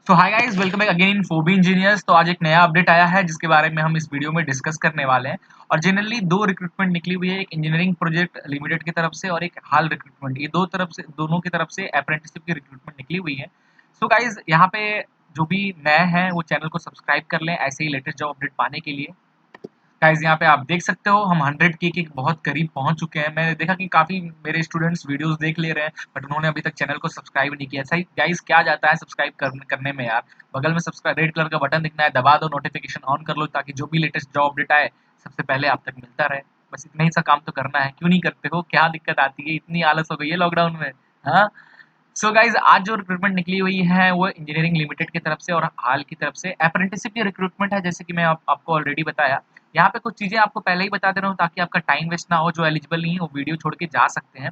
So hi guys, welcome back again in Phoebe engineers. तो आज एक नया अपडेट आया है जिसके बारे में हम इस वीडियो में डिस्कस करने वाले हैं। और जनरली दो रिक्रूटमेंट निकली हुई है, एक इंजीनियरिंग प्रोजेक्ट लिमिटेड की तरफ से और एक हाल रिक्रूटमेंट। ये दोनों की तरफ से अप्रेंटिसशिप की रिक्रूटमेंट निकली हुई है। सो गाइस, यहाँ पे जो भी नए हैं वो चैनल को सब्सक्राइब कर लें ऐसे ही लेटेस्ट जॉब अपडेट पाने के लिए। गाइस, यहाँ पे आप देख सकते हो हम 100K के बहुत करीब पहुंच चुके हैं। मैंने देखा कि काफी मेरे स्टूडेंट्स वीडियोस देख ले रहे हैं, बट उन्होंने अभी तक चैनल को सब्सक्राइब नहीं किया। सही गाइस, क्या जाता है सब्सक्राइब करने में यार। बगल में सब्सक्राइब रेड कलर का बटन दिखना है, दबा दो, नोटिफिकेशन ऑन कर लो ताकि जो भी लेटेस्ट जॉब अपडेट आए सबसे पहले आप तक मिलता रहे। बस इतना ही सा काम तो करना है। क्यों नहीं करते हो? क्या दिक्कत आती है? इतनी आलस हो गई है लॉकडाउन में? हाँ। सो गाइज, आज जो रिक्रूटमेंट निकली हुई है वो इंजीनियरिंग लिमिटेड की तरफ से और हाल की तरफ से अप्रेंटिसशिप की रिक्रूटमेंट है। जैसे कि मैं आपको ऑलरेडी बताया, यहाँ पे कुछ चीजें आपको पहले ही बता दे रहा हूँ ताकि आपका टाइम वेस्ट ना हो। जो एलिजिबल नहीं है वो वीडियो छोड़ के जा सकते हैं।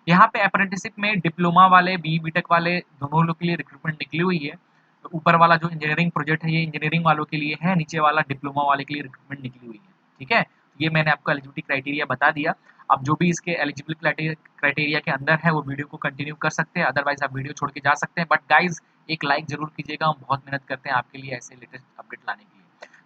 यहाँ पे अप्रेंटिसशिप में डिप्लोमा वाले, बीटेक वाले दोनों लोग के लिए रिक्रूटमेंट निकली हुई है। तो ऊपर वाला जो इंजीनियरिंग प्रोजेक्ट है ये इंजीनियरिंग वालों के लिए है, नीचे वाला डिप्लोमा वाले के लिए रिक्रूटमेंट निकली हुई है। ठीक है, ये मैंने आपको एलिजिबिलिटी क्राइटेरिया बता दिया। अब जो भी इसके एलिजिबल क्राइटेरिया के अंदर है वो वीडियो को कंटिन्यू कर सकते हैं, अदरवाइज आप वीडियो छोड़ के जा सकते हैं। बट गाइज, एक लाइक जरूर कीजिएगा, हम बहुत मेहनत करते हैं आपके लिए ऐसे लेटेस्ट अपडेट लाने के लिए।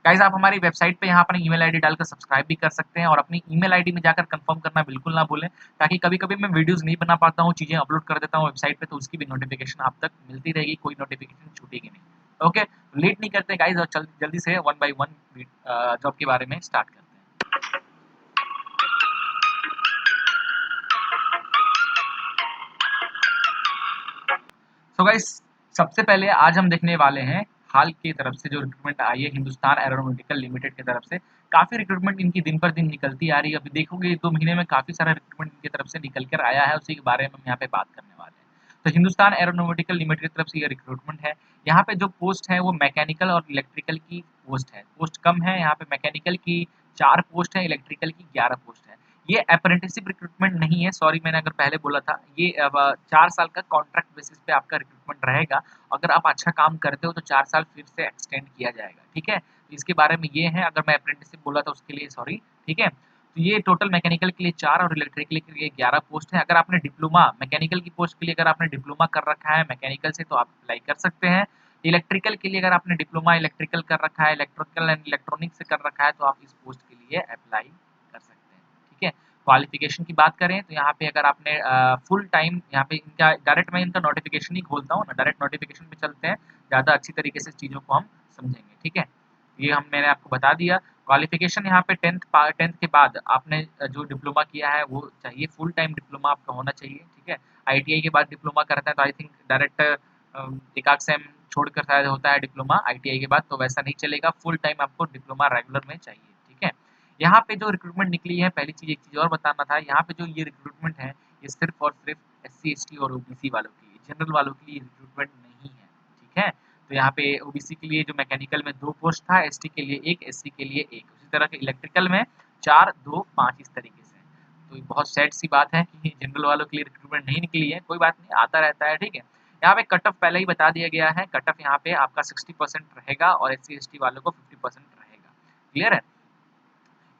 गाइज, आप हमारी वेबसाइट पे यहाँ पर ईमेल आईडी डालकर सब्सक्राइब भी कर सकते हैं और अपनी ईमेल आईडी में जाकर कंफर्म करना बिल्कुल ना भूलें, ताकि कभी कभी मैं वीडियोस नहीं बना पाता हूँ, चीजें अपलोड कर देता हूँ वेबसाइट पे, तो उसकी भी नोटिफिकेशन आप तक मिलती रहेगी, कोई नोटिफिकेशन छूटेगी नहीं। ओके, लेट नहीं करते गाइज और जल्दी से वन बाई वन जॉब के बारे में स्टार्ट करते हैं। सो गाइस, सबसे पहले आज हम देखने वाले हैं हाल की तरफ से जो रिक्रूटमेंट आई है हिंदुस्तान एरोनॉटिकल लिमिटेड की तरफ से। काफ़ी रिक्रूटमेंट इनकी दिन पर दिन निकलती आ रही है। अभी देखोगे 2 महीने में काफ़ी सारा रिक्रूटमेंट इनकी तरफ से निकल कर आया है, उसी के बारे में हम यहाँ पे बात करने वाले हैं। तो हिंदुस्तान एरोनॉटिकल लिमिटेड की तरफ से ये रिक्रूटमेंट है। यहाँ पे जो पोस्ट है वो मैकेनिकल और इलेक्ट्रिकल की पोस्ट है। पोस्ट कम है यहाँ पे, मैकेनिकल की 4 पोस्ट है, इलेक्ट्रिकल की 11 पोस्ट है। ये अप्रेंटिसशिप रिक्रूटमेंट नहीं है, सॉरी मैंने अगर पहले बोला था। ये अब 4 साल का कॉन्ट्रैक्ट बेसिस पे आपका रिक्रूटमेंट रहेगा। अगर आप अच्छा काम करते हो तो 4 साल फिर से एक्सटेंड किया जाएगा। ठीक है, तो इसके बारे में ये है। अगर मैं अप्रेंटिसशिप बोला था उसके लिए सॉरी। ठीक है, तो ये टोटल मैकेनिकल के लिए 4 और इलेक्ट्रिकल के लिए 11 पोस्ट है। अगर आपने डिप्लोमा मैकेनिकल की पोस्ट के लिए अगर आपने डिप्लोमा कर रखा है मैकेनिकल से तो आप अप्लाई कर सकते हैं। इलेक्ट्रिकल के लिए अगर आपने डिप्लोमा इलेक्ट्रिकल कर रखा है, इलेक्ट्रिकल एंड इलेक्ट्रॉनिक से कर रखा है, तो आप इस पोस्ट के लिए अप्लाई कर सकते हैं। ठीक है, क्वालिफिकेशन की बात करें तो यहाँ पे अगर आपने फुल टाइम, यहाँ पे इनका डायरेक्ट मैं इनका नोटिफिकेशन ही खोलता हूँ ना, डायरेक्ट नोटिफिकेशन पे चलते हैं, ज़्यादा अच्छी तरीके से चीज़ों को हम समझेंगे। ठीक है, ये मैंने आपको बता दिया। क्वालिफिकेशन यहाँ पे टेंथ के बाद आपने जो डिप्लोमा किया है वो चाहिए, फुल टाइम डिप्लोमा आपका होना चाहिए। ठीक है, आईटीआई के बाद डिप्लोमा करता है तो आई थिंक डायरेक्ट एक आध सेम छोड़ कर शायद होता है डिप्लोमा आईटीआई के बाद, तो वैसा नहीं चलेगा, फुल टाइम आपको डिप्लोमा रेगुलर में चाहिए। ठीक है, यहाँ पे जो रिक्रूटमेंट निकली है, पहली चीज़ एक चीज़ और बताना था, यहाँ पे जो ये रिक्रूटमेंट है ये सिर्फ और सिर्फ एससी एसटी और ओबीसी वालों के लिए, जनरल वालों के लिए रिक्रूटमेंट नहीं है। ठीक है, तो यहाँ पे ओबीसी के लिए जो मैकेनिकल में 2 पोस्ट था, एसटी के लिए 1, एससी के लिए 1, उसी तरह के इलेक्ट्रिकल में 4, 2, 5 इस तरीके से। तो ये बहुत सैड सी बात है कि जनरल वालों के लिए रिक्रूटमेंट नहीं निकली है। कोई बात नहीं, आता रहता है। ठीक है, यहाँ पे कट ऑफ पहले ही बता दिया गया है। कट ऑफ यहाँ पे आपका 60% रहेगा और एससी एसटी वालों को 50% रहेगा। क्लियर है?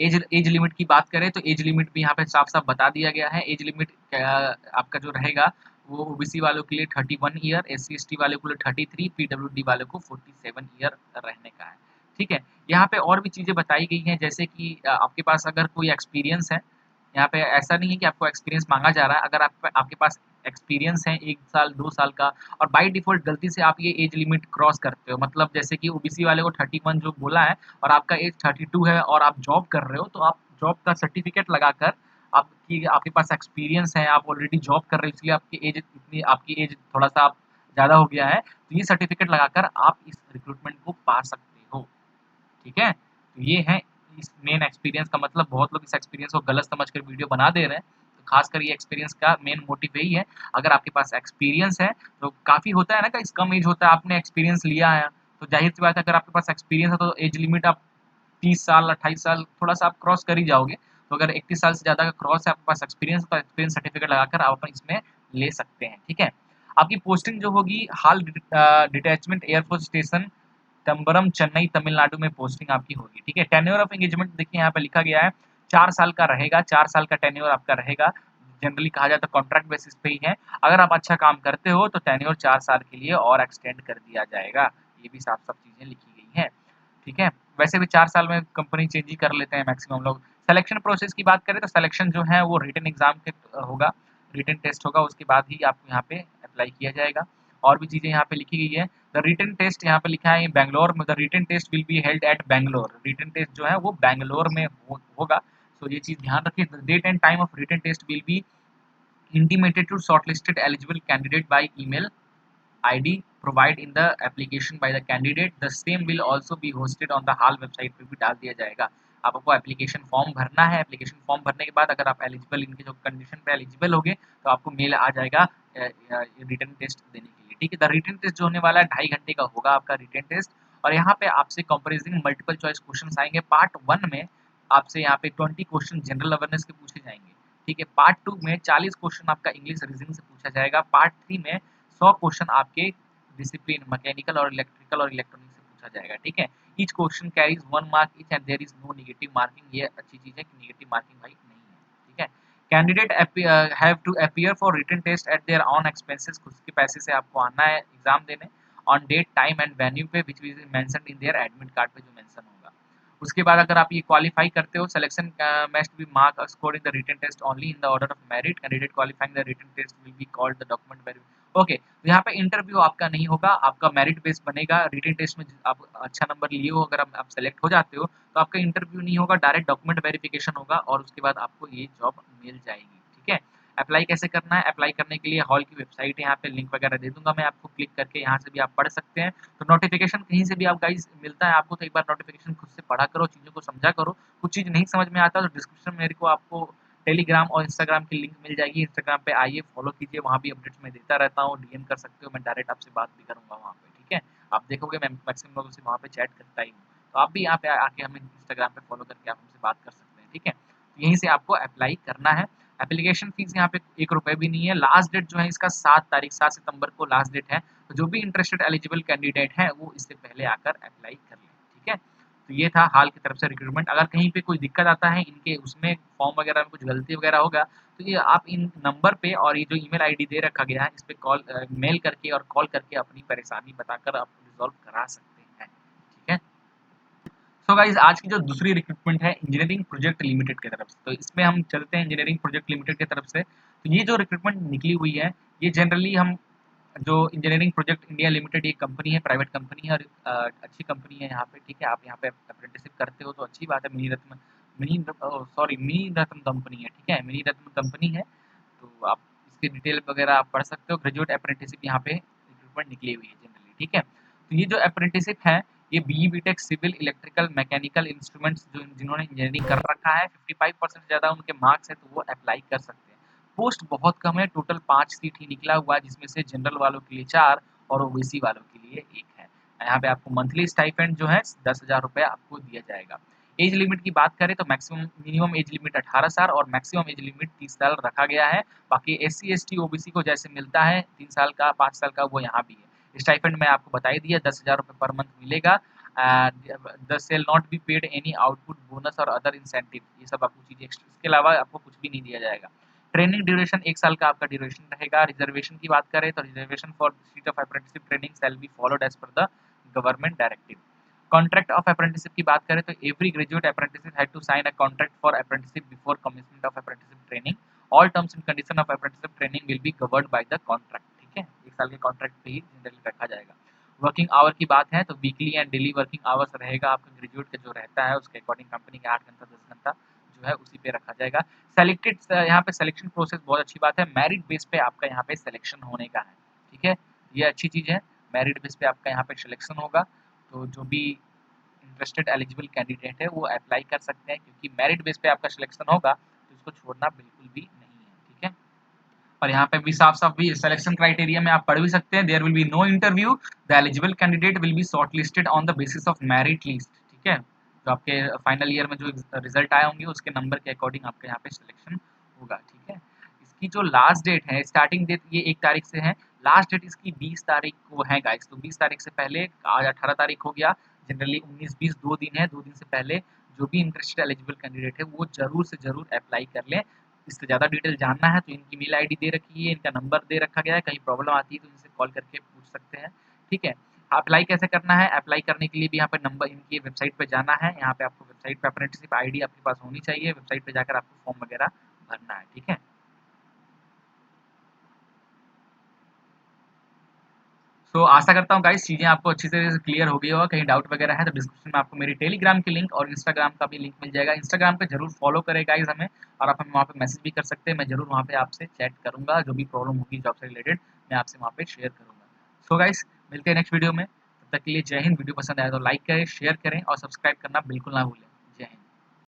एज लिमिट की बात करें तो एज लिमिट भी यहाँ पे साफ-साफ बता दिया गया है। एज लिमिट आपका जो रहेगा वो ओबीसी वालों के लिए 31 ईयर, एससी-एसटी वालों के लिए 33, पीडब्ल्यूडी वालों को 47 ईयर रहने का है। ठीक है, यहाँ पे और भी चीज़ें बताई गई हैं, जैसे कि आपके पास अगर कोई एक्सपीरियंस है, यहाँ पे ऐसा नहीं है कि आपको एक्सपीरियंस माँगा जा रहा है। अगर आपके पास एक्सपीरियंस है 1 साल, 2 साल का, और बाय डिफ़ॉल्ट गलती से आप ये एज लिमिट क्रॉस करते हो, मतलब जैसे कि ओबीसी वाले को 31 जो बोला है और आपका एज 32 है और आप जॉब कर रहे हो, तो आप जॉब का सर्टिफिकेट लगाकर, आपके पास एक्सपीरियंस है, आप ऑलरेडी जॉब कर रहे हो, इसलिए आपकी एज थोड़ा-सा आप ज़्यादा हो गया है, तो ये सर्टिफिकेट लगाकर आप इस रिक्रूटमेंट को पा सकते हो। ठीक है? तो ये है इस मेन एक्सपीरियंस का मतलब। बहुत लोग इस एक्सपीरियंस को गलत समझकर वीडियो बना दे रहे हैं, तो खासकर ये एक्सपीरियंस का मेन मोटिव यही है। अगर आपके पास एक्सपीरियंस है, तो काफ़ी होता है ना, कि कम एज होता है, आपने एक्सपीरियंस लिया है, तो ज़ाहिर-सी बात है अगर आपके पास एक्सपीरियंस है तो एज लिमिट आप 30 साल, 28 साल थोड़ा-सा आप क्रॉस कर ही जाओगे। तो अगर 31 साल से ज़्यादा का क्रॉस है, आपके पास एक्सपीरियंस है, तो एक्सपीरियंस सर्टिफिकेट लगाकर आप अपना इसमें ले सकते हैं। ठीक है? आपकी पोस्टिंग जो होगी हाल detachment air force station Tambaram, Chennai, Tamil Nadu में पोस्टिंग आपकी होगी। ठीक है, टेन्योर ऑफ एंगेजमेंट देखिए यहाँ पे लिखा गया है 4 साल का रहेगा, 4 साल का टेन्योर आपका रहेगा। जनरली कहा जाए तो कॉन्ट्रैक्ट बेसिस पे ही है। अगर आप अच्छा काम करते हो तो टेन्योर 4 साल के लिए और एक्सटेंड कर दिया जाएगा। ये भी साफ-साफ चीज़ें लिखी गई हैं, ठीक है? वैसे भी 4 साल में कंपनी चेंज ही कर लेते हैं मैक्सिमम लोग। सिलेक्शन प्रोसेस की बात करें तो सिलेक्शन जो है वो रिटन एग्ज़ाम के होगा, रिटन टेस्ट होगा, उसके बाद ही आपको यहाँ पे अप्लाई किया जाएगा। और भी चीज़ें यहाँ पे लिखी गई है। द रिटन टेस्ट यहाँ पे लिखा है बैंगलोर में, the written test will be held at Bangalore. Written test जो है वो बैंगलोर में होगा। सो ये चीज़ ध्यान रखिए। The date and time of written test will be intimated to shortlisted eligible candidate by email ID provide in the application by the candidate. The same will also be hosted on the hall website पे भी डाल दिया जाएगा। आपको application form भरना है। Application form भरने के बाद अगर आप एलिजिबल, इनके जो कंडीशन पे एलिजिबल होगे तो आपको मेल आ जाएगा रिटन टेस्ट देने के लिए, ठीक है? द रिटन टेस्ट जो होने वाला है 2.5 घंटे का होगा आपका रिटन टेस्ट। और यहाँ पे आपसे कंपेरिजन मल्टीपल चॉइस क्वेश्चन आएंगे। पार्ट 1 में आपसे यहाँ पे 20 क्वेश्चन जनरल अवेयरनेस के पूछे जाएंगे, ठीक है? पार्ट 2 में 40 क्वेश्चन आपका इंग्लिश रीजनिंग से पूछा जाएगा। पार्ट 3 में 100 क्वेश्चन आपके डिसिप्लिन मैकेनिकल और इलेक्ट्रिकल और इलेक्ट्रॉनिक से पूछा जाएगा, ठीक है? Each question carries 1 mark each and there is no negative marking. ये अच्छी चीज़ है कि नेगेटिव मार्किंग भाई नहीं है, ठीक है? Candidate have to appear for written test at their own expenses. खुद के पैसे से आपको आना है एग्जाम देने, on date time and venue पे which is mentioned in their admit card पे जो मेंशन होगा। उसके बाद अगर आप ये क्वालिफाई करते हो, selection must be mark score in the written test only in the order of merit. Candidate qualifying the written test will be called the document very. Okay, तो यहाँ पे इंटरव्यू आपका नहीं होगा, आपका मेरिट बेस बनेगा। रिटन टेस्ट में आप अच्छा नंबर लिए हो, अगर आप सेलेक्ट हो जाते हो तो आपका इंटरव्यू नहीं होगा, डायरेक्ट डॉक्यूमेंट वेरिफिकेशन होगा और उसके बाद आपको ये जॉब मिल जाएगी, ठीक है? अप्लाई कैसे करना है? अप्लाई करने के लिए हॉल की वेबसाइट है, यहाँ पे लिंक वगैरह दे दूंगा मैं आपको, क्लिक करके यहाँ से भी आप पढ़ सकते हैं। तो नोटिफिकेशन कहीं से भी आप गाइस मिलता है आपको तो एक बार नोटिफिकेशन खुद से पढ़ा करो, चीज़ों को समझा करो। कुछ चीज़ नहीं समझ में आता तो डिस्क्रिप्शन में मेरे को आपको टेलीग्राम और इंस्टाग्राम की लिंक मिल जाएगी। इंस्टाग्राम पे आइए, फॉलो कीजिए, वहाँ भी अपडेट्स मैं देता रहता हूँ। डीएम कर सकते हो, मैं डायरेक्ट आपसे बात भी करूँगा वहाँ पे, ठीक है? आप देखोगे मैं मैक्सिमम लोगों से वहाँ पे चैट करता ही हूँ। तो आप भी यहाँ पे आके हमें इंस्टाग्राम पे फॉलो करके आप हमसे बात कर सकते हैं, ठीक है? तो यहीं से आपको अप्लाई करना है। एप्लीकेशन फीस यहाँ पे 1 रुपए भी नहीं है। लास्ट डेट जो है इसका 7 तारीख 7 सितंबर को लास्ट डेट है। तो जो भी इंटरेस्टेड एलिजिबल कैंडिडेट हैं वो इससे पहले आकर अप्लाई कर लें, ठीक है? तो ये था हाल की तरफ से रिक्रूटमेंट। अगर कहीं पे कोई दिक्कत आता है इनके उसमें फॉर्म वगैरह में कुछ गलती वगैरह होगा तो ये आप इन नंबर पे और ये जो ईमेल आईडी दे रखा गया है इस पे मेल करके और कॉल करके अपनी परेशानी बताकर आप रिजॉल्व करा सकते हैं, ठीक है? सो गाइस, आज की जो दूसरी रिक्रूटमेंट है इंजीनियरिंग प्रोजेक्ट लिमिटेड की तरफ से, तो इसमें हम चलते हैं इंजीनियरिंग प्रोजेक्ट लिमिटेड की तरफ से। तो ये जो रिक्रूटमेंट निकली हुई है, ये जनरली हम जो इंजीनियरिंग प्रोजेक्ट इंडिया लिमिटेड, ये कंपनी है, प्राइवेट कंपनी है और अच्छी कंपनी है यहाँ पे, ठीक है? आप यहाँ पे अप्रेंटिसशिप करते हो तो अच्छी बात है। मिनी रत्न कंपनी है, ठीक है? मिनी रत्न कंपनी है, तो आप इसकी डिटेल वगैरह आप पढ़ सकते हो। ग्रेजुएट अप्रेंटिसशिप यहाँ पे रिक्रूटमेंट निकली हुई है जनरली, ठीक है? तो ये जो अप्रेंटिसशिप है ये BE BTech civil electrical mechanical instruments जो जिन्होंने इंजीनियरिंग कर रखा है 55% से ज़्यादा उनके मार्क्स है तो वो अप्लाई कर सकते हैं। पोस्ट बहुत कम है, टोटल 5 सीट ही निकला हुआ है जिसमें से जनरल वालों के लिए 4 और ओबीसी वालों के लिए 1 है। यहाँ पे आपको मंथली स्टाइपेंड जो है 10,000 रुपये आपको दिया जाएगा। एज लिमिट की बात करें तो मैक्सिमम मिनिमम एज लिमिट 18 साल और मैक्सिमम एज लिमिट 30 साल रखा गया है। बाकी एससी एसटी ओबीसी को जैसे मिलता है 3 साल का 5 साल का वो यहाँ भी है। स्टाइपेंड मैं आपको बता ही दिया 10,000 रुपये पर मंथ मिलेगा। The shall not be paid any output bonus और अदर इंसेंटिव, ये सब आपको चीज़ें एक्स्ट्रा, इसके अलावा आपको कुछ भी नहीं दिया जाएगा। ट्रेनिंग ड्यूरेशन 1 साल का आपका ड्यूरेशन रहेगा। रिजर्वेशन की बात करें तो reservation for seat of apprenticeship training shall be followed as per the government directive. Contract of apprenticeship की बात करें तो every graduate apprentice had to sign a contract for apprenticeship before commitment of apprenticeship training. All terms and condition of apprenticeship training will be covered by the contract, ठीक है? 1 साल के contract पे ही generally रखा जाएगा। वर्किंग आवर की बात है तो weekly and daily working hours रहेगा आपका ग्रेजुएट का जो रहता है उसके अकॉर्डिंग कंपनी के 8 घंटा 10 घंटा जो है उसी पे रखा जाएगा। सेलेक्टेड यहाँ पे सिलेक्शन प्रोसेस बहुत अच्छी बात है, मेरिट बेस पे आपका यहाँ पे सिलेक्शन होने का है, ठीक है? ये अच्छी चीज़ है, मेरिट बेस पे आपका यहाँ पे सिलेक्शन होगा। तो जो भी इंटरेस्टेड एलिजिबल कैंडिडेट है वो अप्लाई कर सकते हैं क्योंकि मेरिट बेस पे आपका सिलेक्शन होगा तो इसको छोड़ना बिल्कुल भी नहीं है, ठीक है? और यहाँ पे भी साफ-साफ भी सिलेक्शन क्राइटेरिया में आप पढ़ भी सकते हैं, there will be no interview, the eligible candidate will be shortlisted on the basis of merit list, ठीक है? तो आपके फाइनल ईयर में जो रिजल्ट आए होंगे उसके नंबर के अकॉर्डिंग आपका यहाँ पे सिलेक्शन होगा, ठीक है? इसकी जो लास्ट डेट है, स्टार्टिंग डेट ये 1 तारीख से है, लास्ट डेट इसकी 20 तारीख को है गाइस। तो 20 तारीख से पहले, आज 18 तारीख हो गया, जनरली 19-20 2 दिन है, 2 दिन से पहले जो भी इंटरेस्टेड एलिजिबल कैंडिडेट है वो ज़रूर से ज़रूर अप्लाई कर लें। इससे ज़्यादा डिटेल जानना है तो इनकी मेल आईडी दे रखी है, इनका नंबर दे रखा गया है, कहीं प्रॉब्लम आती है तो इनसे कॉल करके पूछ सकते हैं, ठीक है। अप्लाई कैसे करना है? अप्लाई करने के लिए भी यहाँ पे नंबर इनकी वेबसाइट पे जाना है, यहाँ पे आपको वेबसाइट पे अप्रेंटिसशिप आईडी आपके पास होनी चाहिए, वेबसाइट पे जाकर आपको फॉर्म वगैरह भरना है, ठीक है। तो आशा करता हूँ गाइस चीज़ें आपको अच्छी तरह से क्लियर हो गई होगा, कहीं डाउट वगैरह है तो डिस्क्रिप्शन में आपको मेरी टेलीग्राम की लिंक और इंस्टाग्राम का भी लिंक मिल जाएगा। इंस्टाग्राम पे जरूर फॉलो करें गाइस हमें, और आप हमें वहाँ पे मैसेज भी कर सकते हैं, मैं जरूर वहाँ पे आपसे चैट करूँगा, जो भी प्रॉब्लम होगी जॉब से रिलेटेड मैं आपसे वहाँ पे शेयर करूँगा। सो गाइस मिलते हैं नेक्स्ट वीडियो में, तब तक के लिए जय हिंद। वीडियो पसंद आया तो लाइक करें, शेयर करें और सब्सक्राइब करना बिल्कुल ना भूलें।